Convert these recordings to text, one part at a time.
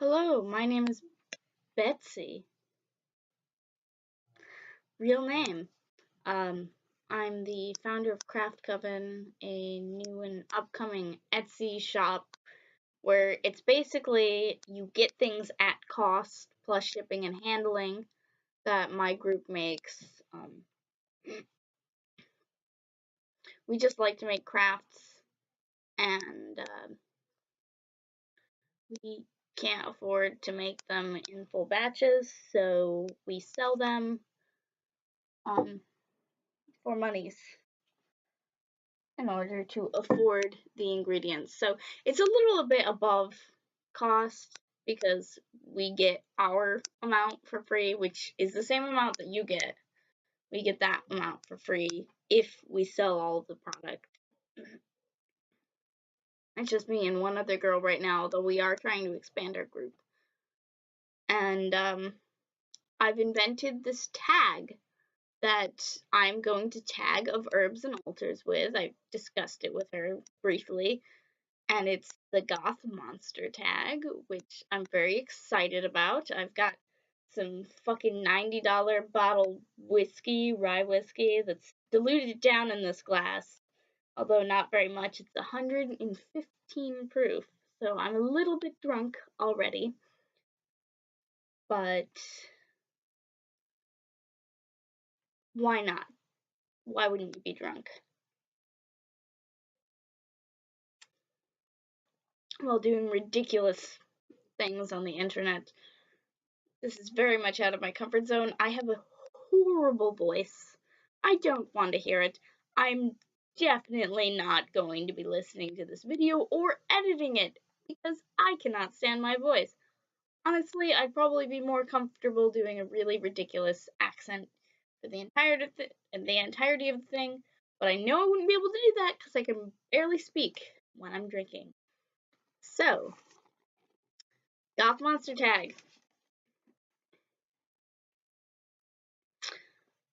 Hello, my name is Betsy. Real name. Um, I'm the founder of Craft Coven, a new and upcoming Etsy shop where it's basically you get things at cost plus shipping and handling that my group makes. We just like to make crafts and we can't afford to make them in full batches, so we sell them um, for monies in order to afford the ingredients. So it's a little bit above cost because we get our amount for free, which is the same amount that you get. We get that amount for free if we sell all of the product. It's just me and one other girl right now, though we are trying to expand our group. And I've invented this tag that I'm going to tag of herbs and altars with. I discussed it with her briefly, and it's the Goth Monster tag, which I'm very excited about. I've got some fucking $90 bottle whiskey, rye whiskey, that's diluted down in this glass, although not very much. It's 115 proof, so I'm a little bit drunk already, but why not? Why wouldn't you be drunk? While doing ridiculous things on the internet. This is very much out of my comfort zone. I have a horrible voice. I don't want to hear it. I'm definitely not going to be listening to this video or editing it because I cannot stand my voice. Honestly, I'd probably be more comfortable doing a really ridiculous accent for the entirety of the thing, but I know I wouldn't be able to do that because I can barely speak when I'm drinking. So, Goth Monster Tag.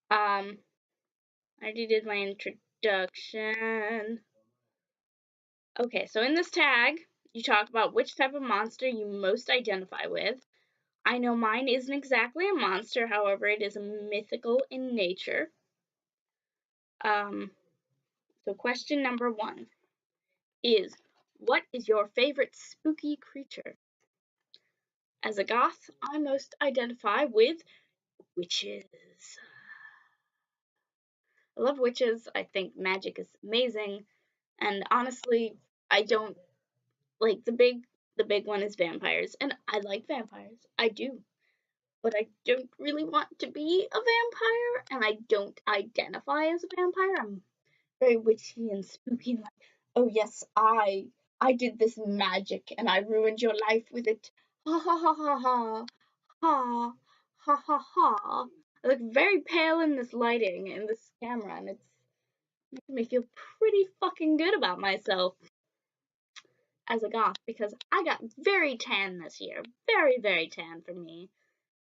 I already did my introduction. Okay, so in this tag, you talk about which type of monster you most identify with. I know mine isn't exactly a monster, however, it is mythical in nature. So question number 1 is, what is your favorite spooky creature? As a goth, I most identify with witches. I love witches. I think magic is amazing. And honestly, I don't like the big one is vampires. And I like vampires. I do. But I don't really want to be a vampire, and I don't identify as a vampire. I'm very witchy and spooky and like, oh yes, I did this magic and I ruined your life with it. Ha ha ha ha ha ha ha ha ha. I look very pale in this lighting in this camera, and it's making me feel pretty fucking good about myself as a goth because I got very tan this year. Very, very tan for me.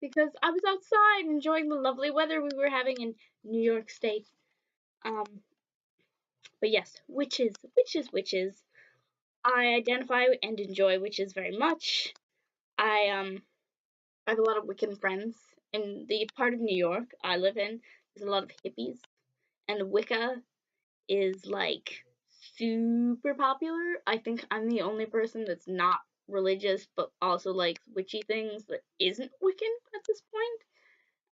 Because I was outside enjoying the lovely weather we were having in New York State. But yes, witches, witches, witches. I identify and enjoy witches very much. I have a lot of Wiccan friends in the part of New York I live in. There's a lot of hippies, and Wicca is like super popular. I think I'm the only person that's not religious but also likes witchy things that isn't Wiccan at this point.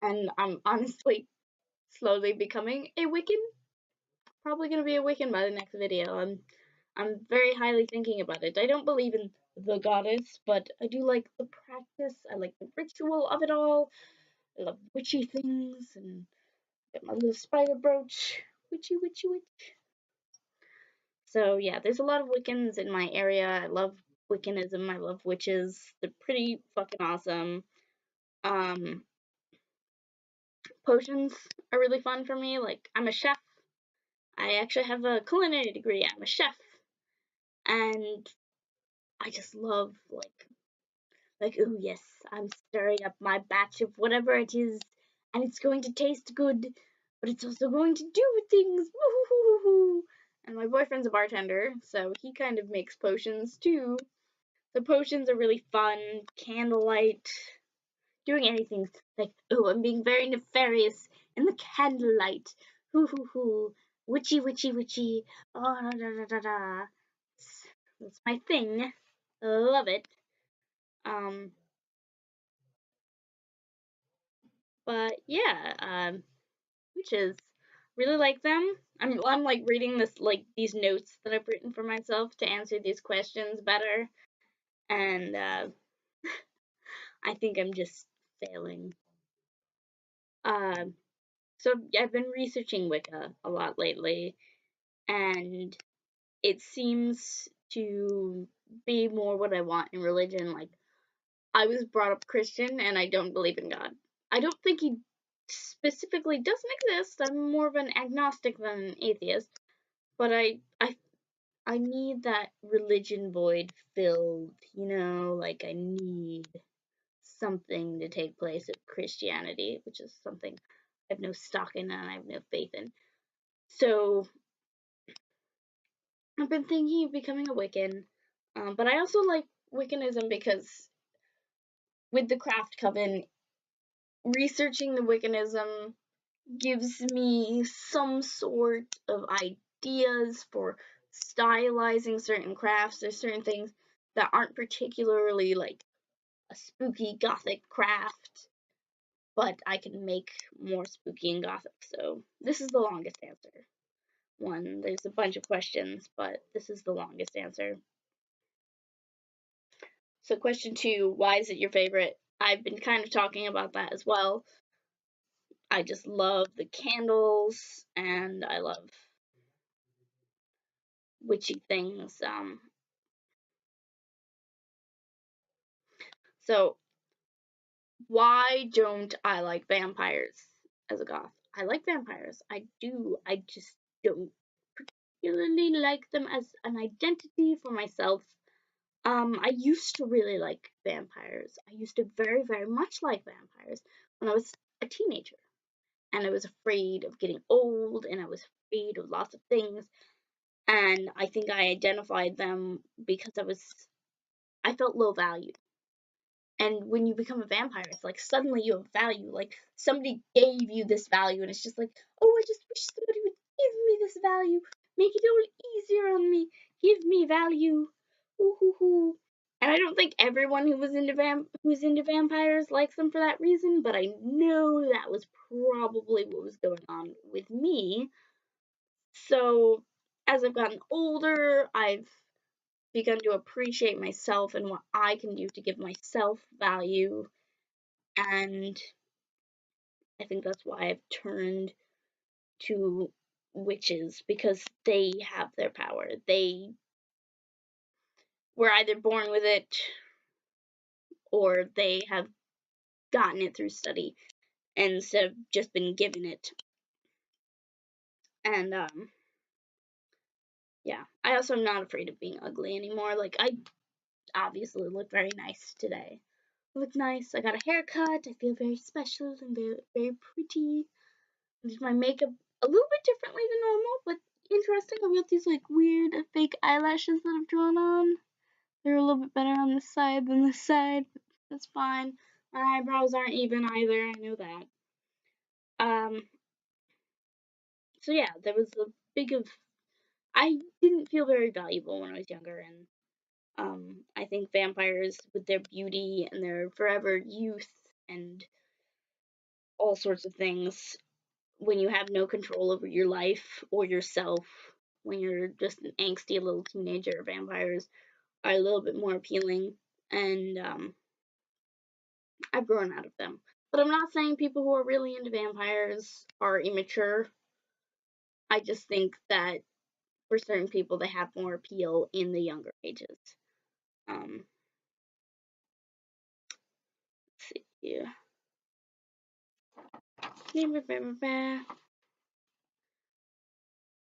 And I'm honestly slowly becoming a Wiccan. Probably gonna be a Wiccan by the next video. I'm very highly thinking about it. I don't believe in the goddess, but I do like the practice. I like the ritual of it all. I love witchy things and get my little spider brooch. Witchy, witchy, witch. So yeah, there's a lot of Wiccans in my area. I love Wiccanism. I love witches. They're pretty fucking awesome. Um, Potions are really fun for me. Like, I'm a chef. I actually have a culinary degree. I'm a chef. And I just love, oh yes, I'm stirring up my batch of whatever it is, and it's going to taste good, but it's also going to do things. Woo-hoo-hoo-hoo. And my boyfriend's a bartender, so he kind of makes potions too. The potions are really fun. Candlelight. Doing anything like, oh, I'm being very nefarious in the candlelight. Hoo hoo hoo. Witchy, witchy, witchy. Oh, da da da da da. That's my thing. Love it. But yeah, witches. Really like them. I'm like reading this like these notes that I've written for myself to answer these questions better, and I think I'm just failing. So I've been researching Wicca a lot lately, and it seems to be more what I want in religion. Like, I was brought up Christian, and I don't believe in God. I don't think he specifically doesn't exist. I'm more of an agnostic than an atheist, but I need that religion void filled, like I need something to take place of Christianity, which is something I have no stock in and I have no faith in. So I've been thinking of becoming a Wiccan, but I also like Wiccanism because with the Craft Coven, researching the Wiccanism gives me some sort of ideas for stylizing certain crafts. There's certain things that aren't particularly like a spooky gothic craft, but I can make more spooky and gothic. So this is the longest answer. One, there's a bunch of questions, but this is the longest answer. So question 2, why is it your favorite? I've been kind of talking about that as well. I just love the candles, and I love witchy things. So why don't I like vampires as a goth? I like vampires. I do. I just don't particularly like them as an identity for myself. I used to really like vampires. I used to very, very much like vampires when I was a teenager. And I was afraid of getting old, and I was afraid of lots of things. And I think I identified them because I felt low value. And when you become a vampire, it's like suddenly you have value. Like somebody gave you this value, and it's just like, oh, I just wish somebody would give me this value, make it all easier on me, give me value. Ooh hoo hoo. And I don't think everyone who's into vampires likes them for that reason, but I know that was probably what was going on with me. So as I've gotten older, I've begun to appreciate myself and what I can do to give myself value. And I think that's why I've turned to witches, because they have their power. They were either born with it or they have gotten it through study instead of just been given it. And yeah, I also am not afraid of being ugly anymore. Like, I obviously look very nice today. I look nice. I got a haircut. I feel very special and very, very pretty. I did my makeup a little bit differently than normal, but interesting. I've got these like weird fake eyelashes that I've drawn on. They're a little bit better on this side than this side, but that's fine. My eyebrows aren't even either. I know that. Um. So yeah, there was a big of. I didn't feel very valuable when I was younger, and I think vampires, with their beauty and their forever youth and all sorts of things, when you have no control over your life or yourself, when you're just an angsty little teenager, vampires are a little bit more appealing, and I've grown out of them. But I'm not saying people who are really into vampires are immature. I just think that for certain people, they have more appeal in the younger ages. Let's see here.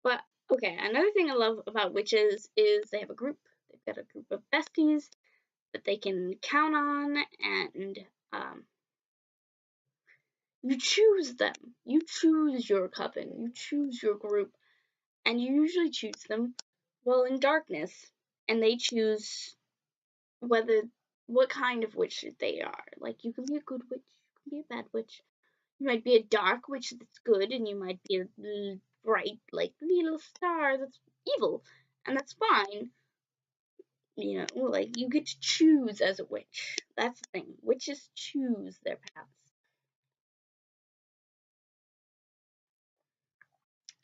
But okay, another thing I love about witches is they have a group. They've got a group of besties that they can count on, and you choose them. You choose your coven. You choose your group, and you usually choose them while in darkness, and they choose whether what kind of witch they are. Like, you can be a good witch, you can be a bad witch. You might be a dark witch that's good, and you might be a bright, like, little star that's evil, and that's fine. You know, like, you get to choose as a witch. That's the thing. Witches choose their paths.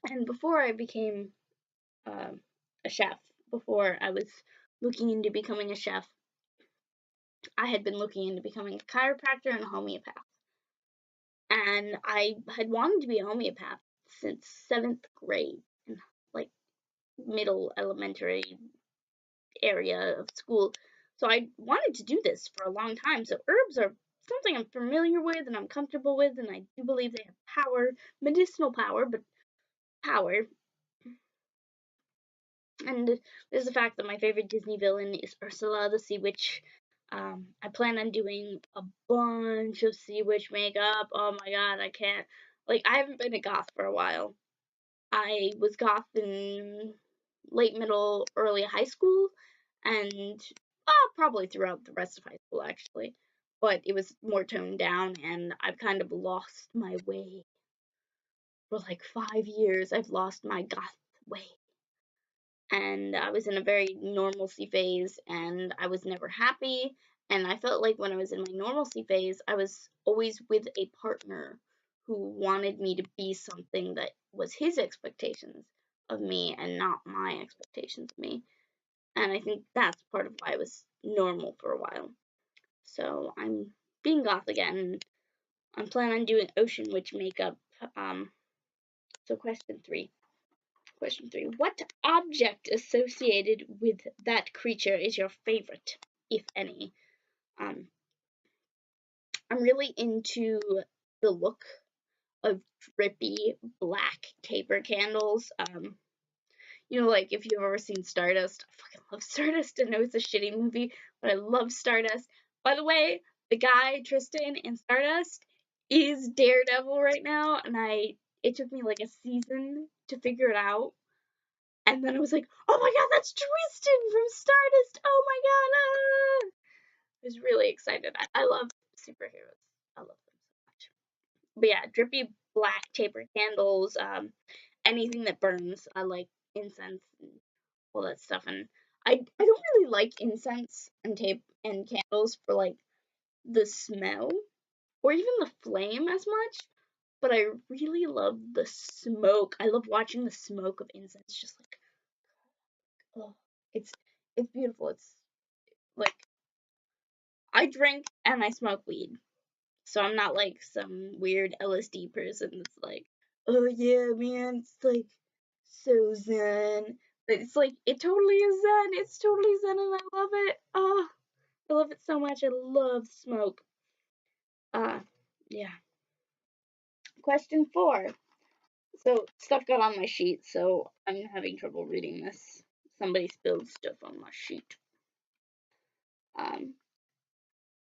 And before I became a chef, before I was looking into becoming a chef, I had been looking into becoming a chiropractor and a homeopath. And I had wanted to be a homeopath since 7th grade, like middle elementary area of school. So I wanted to do this for a long time. So herbs are something I'm familiar with and I'm comfortable with, and I do believe they have power, medicinal power, but power. And there's the fact that my favorite Disney villain is Ursula the Sea Witch. I plan on doing a bunch of Sea Witch makeup. Oh my god, I can't. Like, I haven't been a goth for a while. I was goth in late middle, early high school, and probably throughout the rest of high school, actually. But it was more toned down, and I've kind of lost my way. For like 5 years, I've lost my goth way. And I was in a very normalcy phase, and I was never happy. And I felt like when I was in my normalcy phase, I was always with a partner who wanted me to be something that was his expectations of me and not my expectations of me. And I think that's part of why I was normal for a while. So I'm being goth again. I'm planning on doing ocean witch makeup. So Question 3. What object associated with that creature is your favorite, if any? Um, I'm really into the look of drippy black taper candles. You know, like, if you've ever seen Stardust, I fucking love Stardust. I know it's a shitty movie, but I love Stardust. By the way, the guy, Tristan, in Stardust is Daredevil right now, and it took me like a season to figure it out. And then I was like, oh my god, that's Tristan from Stardust! Oh my god! Ah! I was really excited. I love superheroes. I love them so much. But yeah, drippy black taper candles, anything that burns. I like incense and all that stuff. And I don't really like incense and tape and candles for like the smell or even the flame as much. But I really love the smoke. I love watching the smoke of incense just like, oh, it's it's beautiful. It's like, I drink and I smoke weed, so I'm not like some weird LSD person that's like, oh yeah, man, it's like so zen. But it's like, it totally is zen. It's totally zen, and I love it. Oh, I love it so much. I love smoke. Uh, yeah. Question 4. So stuff got on my sheet, so I'm having trouble reading this. Somebody spilled stuff on my sheet. Um,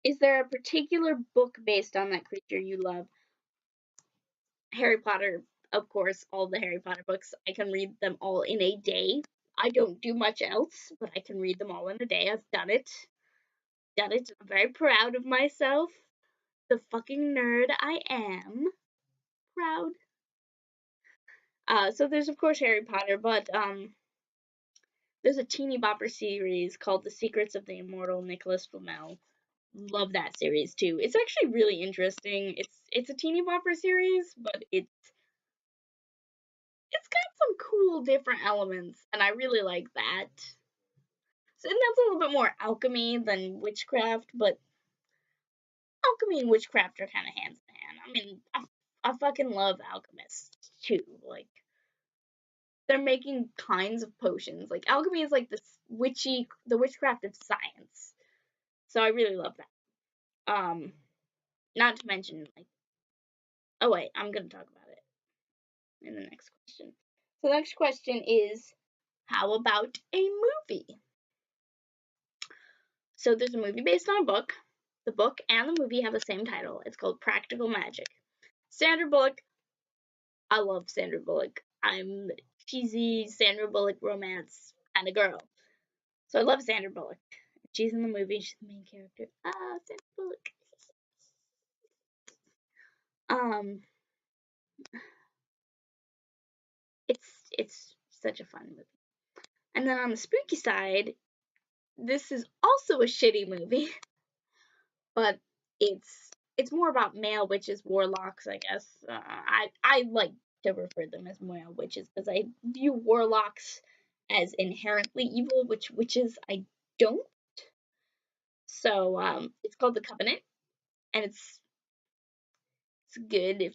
Is there a particular book based on that creature you love? Harry Potter, of course, all the Harry Potter books. I can read them all in a day. I don't do much else, but I can read them all in a day. I've done it. Done it. I'm very proud of myself. The fucking nerd I am. Proud. So there's of course Harry Potter, but there's a teeny bopper series called The Secrets of the Immortal Nicholas Flamel. Love that series too. It's actually really interesting. It's a teeny bopper series, but it's got some cool different elements, and I really like that. So, and that's a little bit more alchemy than witchcraft, but alchemy and witchcraft are kind of hands in hand. I mean, I fucking love alchemists too. Like, they're making kinds of potions. Like, alchemy is like the witchcraft of science. So I really love that. Not to mention, like, oh wait, I'm gonna talk about it in the next question. So the next question is, how about a movie? So there's a movie based on a book. The book and the movie have the same title. It's called Practical Magic. Sandra Bullock. I love Sandra Bullock. I'm cheesy Sandra Bullock romance kind of girl. So I love Sandra Bullock. She's in the movie. She's the main character. Sandra Bullock. It's such a fun movie. And then on the spooky side, this is also a shitty movie, but it's more about male witches, warlocks, I guess. I like to refer them as male witches because I view warlocks as inherently evil, which witches I don't. So it's called The Covenant, and it's good if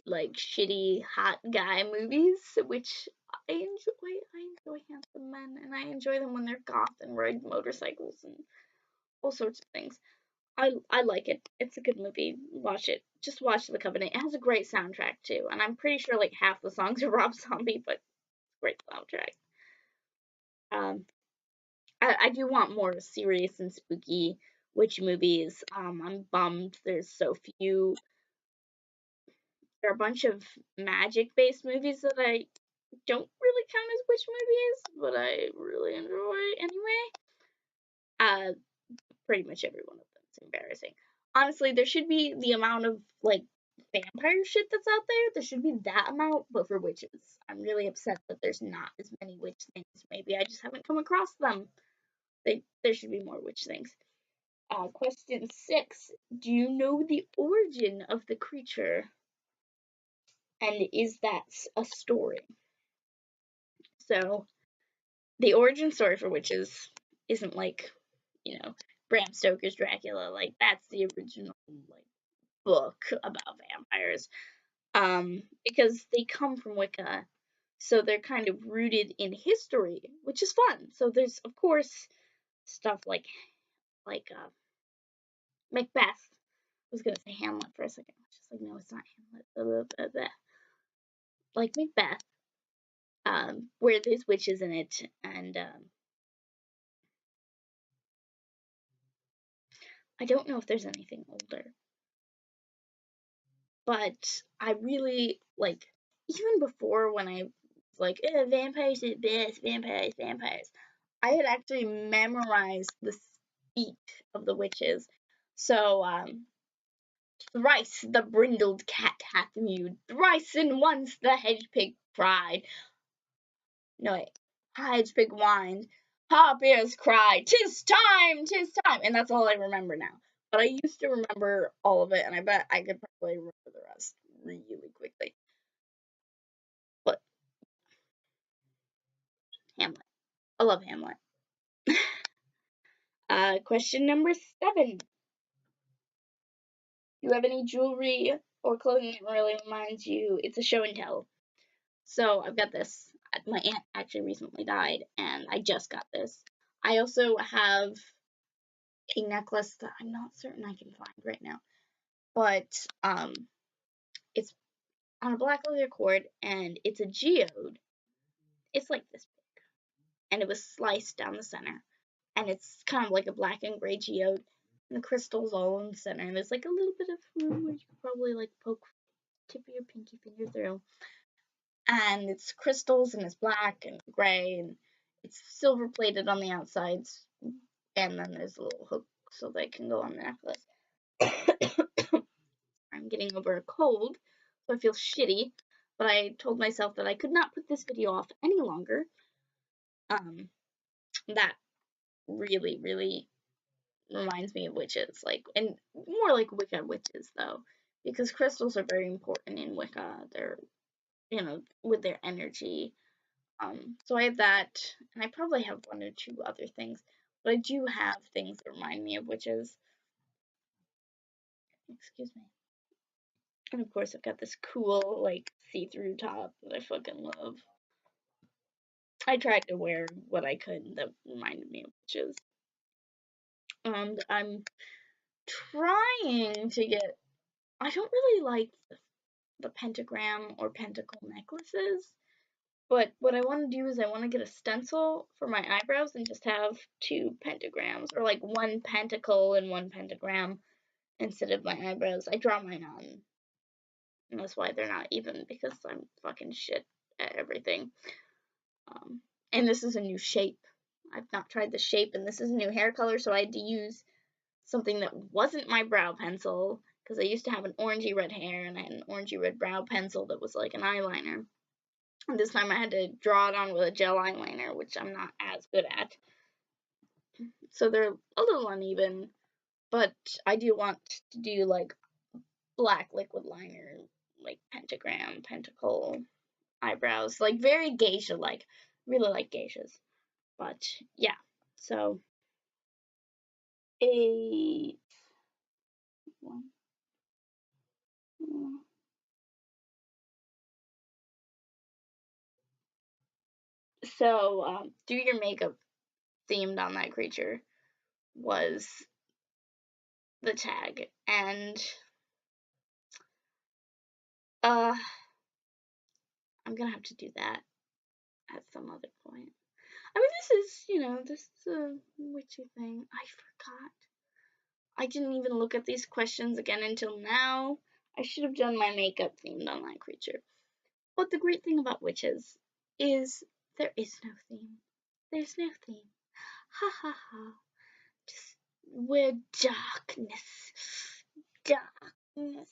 like shitty hot guy movies, which I enjoy. I enjoy handsome men, and I enjoy them when they're goth and ride motorcycles and all sorts of things. I like it. It's a good movie. Watch it. Just watch The Covenant. It has a great soundtrack too, and I'm pretty sure like half the songs are Rob Zombie, but great soundtrack. I do want more serious and spooky witch movies. I'm bummed there's so few. There are a bunch of magic-based movies that I don't really count as witch movies, but I really enjoy anyway. Pretty much every one of them. It's embarrassing. Honestly, there should be the amount of like vampire shit that's out there. There should be that amount, but for witches, I'm really upset that there's not as many witch things. Maybe I just haven't come across them. There should be more witch things. Question 6. Do you know the origin of the creature? And is that a story? So, the origin story for witches isn't like, Bram Stoker's Dracula. Like, that's the original, like, book about vampires. Because they come from Wicca, so they're kind of rooted in history, which is fun. So there's, of course, stuff like Macbeth. I was gonna say Hamlet for a second. Just like, no, it's not Hamlet. Like Macbeth, where there's witches in it, and I don't know if there's anything older, but I really like, even before when I was like, vampires are the best, vampires. I had actually memorized the speech of the witches. So, thrice the brindled cat hath mewed, thrice and once the hedge pig cried. No, wait. Hedge pig whined, bears cried, 'tis time, 'tis time. And that's all I remember now. But I used to remember all of it, and I bet I could probably remember the rest really quickly. But Hamlet. I love Hamlet. Question number 7. Do you have any jewelry or clothing that really reminds you? It's a show and tell. So I've got this. My aunt actually recently died, and I just got this. I also have a necklace that I'm not certain I can find right now, but it's on a black leather cord, and it's a geode. It's like this big, and it was sliced down the center, and it's kind of like a black and gray geode, and the crystal's all in the center, and there's like a little bit of room where you could probably like poke tip of your pinky finger through. And it's crystals, and it's black and gray, and it's silver plated on the outsides, and then there's a little hook so they can go on the necklace. I'm getting over a cold, so I feel shitty, but I told myself that I could not put this video off any longer. That really, really reminds me of witches, like, and more like Wicca witches, though, because crystals are very important in Wicca. They're, with their energy. So I have that, and I probably have 1 or 2 other things, but I do have things that remind me of witches. Excuse me. And of course, I've got this cool, like, see-through top that I fucking love. I tried to wear what I could that reminded me of witches. And I'm trying to get. I don't really like the pentagram or pentacle necklaces. But what I want to do is I want to get a stencil for my eyebrows and just have 2 pentagrams, or like 1 pentacle and 1 pentagram instead of my eyebrows. I draw mine on, and that's why they're not even, because I'm fucking shit at everything. And this is a new shape. I've not tried the shape, and this is a new hair color, so I had to use something that wasn't my brow pencil, because I used to have an orangey red hair, and I had an orangey red brow pencil that was like an eyeliner. And this time I had to draw it on with a gel eyeliner, which I'm not as good at. So they're a little uneven, but I do want to do like black liquid liner, like pentagram, pentacle, eyebrows, like very geisha like. Really like geishas. But yeah, so 8, 1, so do your makeup themed on that creature was the tag, and I'm gonna have to do that at some other point. I mean, this is a witchy thing. I forgot. I didn't even look at these questions again until now. I should have done my makeup themed on that creature. But the great thing about witches is there is no theme. There's no theme. Ha ha ha. Just we're darkness. Darkness.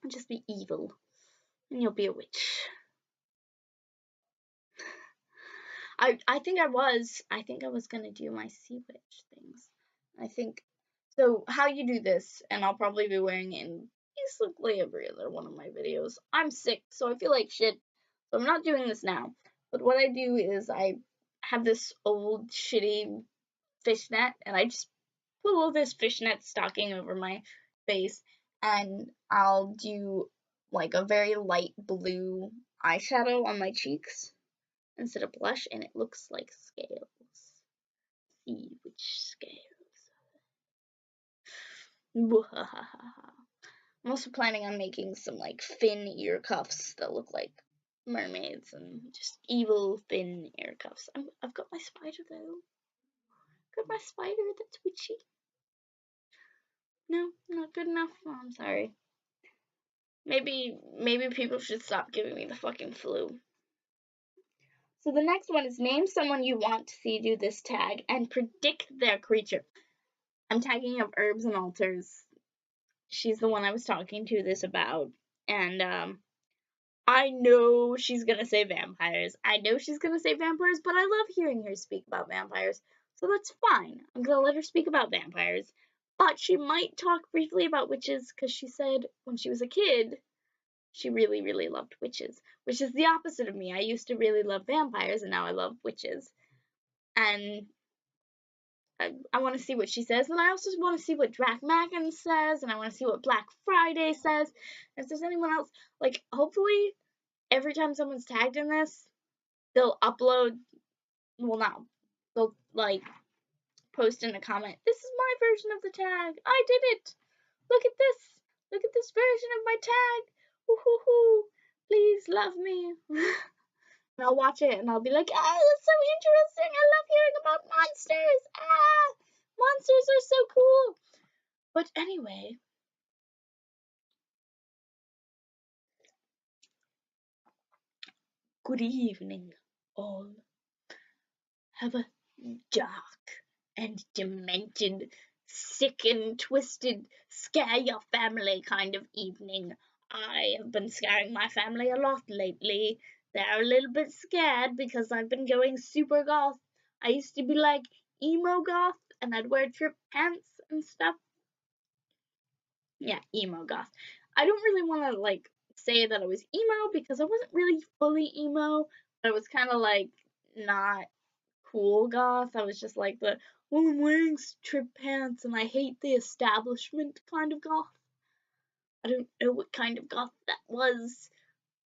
Just be evil. And you'll be a witch. I think I was gonna do my sea witch things. I think so. How you do this, and I'll probably be wearing it in basically every other one of my videos. I'm sick, so I feel like shit. So I'm not doing this now. But what I do is I have this old shitty fishnet, and I just put a little this fishnet stocking over my face, and I'll do like a very light blue eyeshadow on my cheeks instead of blush, and it looks like scales. See which scales. I'm also planning on making some like fin ear cuffs that look like mermaids and just evil fin ear cuffs. I've got my spider though. Got my spider that's witchy. No, not good enough. Oh, I'm sorry. Maybe people should stop giving me the fucking flu. So the next one is name someone you want to see do this tag and predict their creature. I'm tagging up Herbs and Altars. She's the one I was talking to this about. And I know she's gonna say vampires. I know she's gonna say vampires, but I love hearing her speak about vampires. So that's fine. I'm gonna let her speak about vampires. But she might talk briefly about witches, because she said when she was a kid, she really, really loved witches. Which is the opposite of me. I used to really love vampires, and now I love witches. And I want to see what she says, and I also want to see what Dracmagan says, and I want to see what Black Friday says. And if there's anyone else, like, hopefully, every time someone's tagged in this, they'll upload, well, not, they'll, like, post in a comment, this is my version of the tag, I did it, look at this version of my tag, woohoo, please love me. And I'll watch it, and I'll be like, that's so interesting, I love hearing about monsters, monsters are so cool. But anyway, good evening, all. Have a dark and demented, sick and twisted, scare your family kind of evening. I have been scaring my family a lot lately. They're a little bit scared because I've been going super goth. I used to be like emo goth, and I'd wear trip pants and stuff. Yeah, emo goth. I don't really want to like say that I was emo because I wasn't really fully emo, but I was kind of like not cool goth. I was just like the, well, I'm wearing trip pants and I hate the establishment kind of goth. I don't know what kind of goth that was,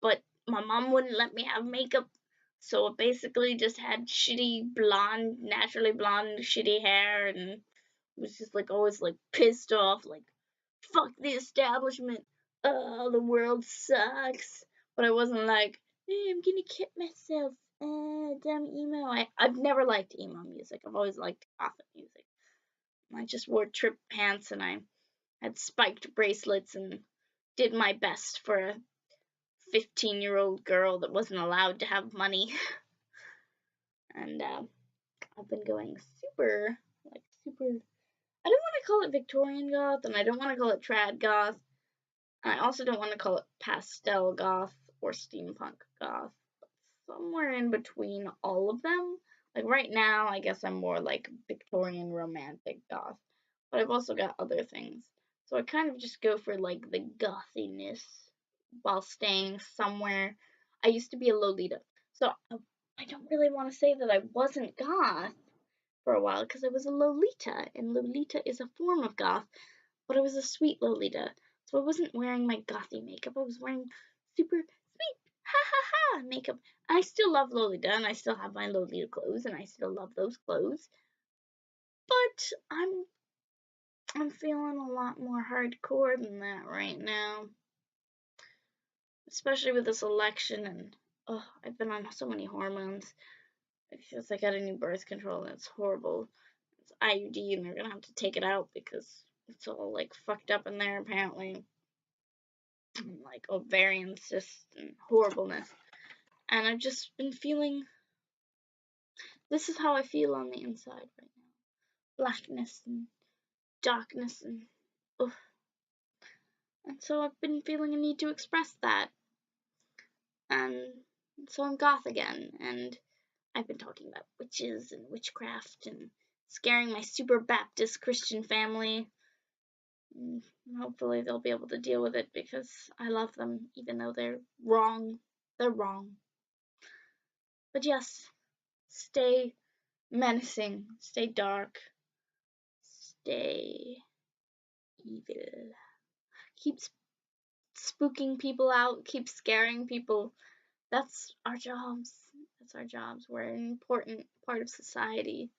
but my mom wouldn't let me have makeup, so I basically just had shitty blonde, naturally blonde, shitty hair, and was just like always like pissed off, like fuck the establishment, the world sucks. But I wasn't like, hey, I'm gonna kill myself, damn emo. I've never liked emo music. I've always liked gothic music. I just wore trip pants and I had spiked bracelets and did my best for a 15-year-old girl that wasn't allowed to have money. and I've been going super, I don't want to call it Victorian goth, and I don't want to call it trad goth, and I also don't want to call it pastel goth or steampunk goth. Somewhere in between all of them. Like right now, I guess I'm more like Victorian romantic goth, but I've also got other things. So I kind of just go for like the gothiness while staying somewhere. I used to be a Lolita, so I don't really want to say that I wasn't goth for a while because I was a Lolita, and Lolita is a form of goth, but I was a sweet Lolita. So I wasn't wearing my gothy makeup. I was wearing super sweet ha ha ha makeup. I still love Lolita and I still have my Lolita clothes and I still love those clothes. But I'm feeling a lot more hardcore than that right now. Especially with this election and I've been on so many hormones. Because I got a new birth control and it's horrible. It's IUD and they're gonna have to take it out because it's all like fucked up in there apparently. And, like ovarian cysts and horribleness. And I've just been feeling this is how I feel on the inside right now. Blackness and darkness and ugh. And so I've been feeling a need to express that. And so I'm goth again and I've been talking about witches and witchcraft and scaring my super Baptist Christian family. And hopefully they'll be able to deal with it because I love them even though they're wrong. They're wrong. But yes, stay menacing, stay dark, stay evil. Keep spooking people out, keep scaring people. That's our jobs. That's our jobs. We're an important part of society.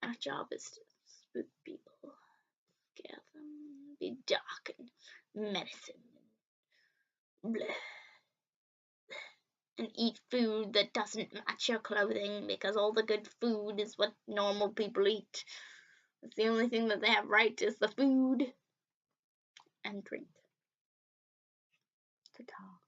Our job is to spook people, scare them, be dark and menacing, bleh, and eat food that doesn't match your clothing because all the good food is what normal people eat. It's the only thing that they have right is the food and drink. Ta-ta.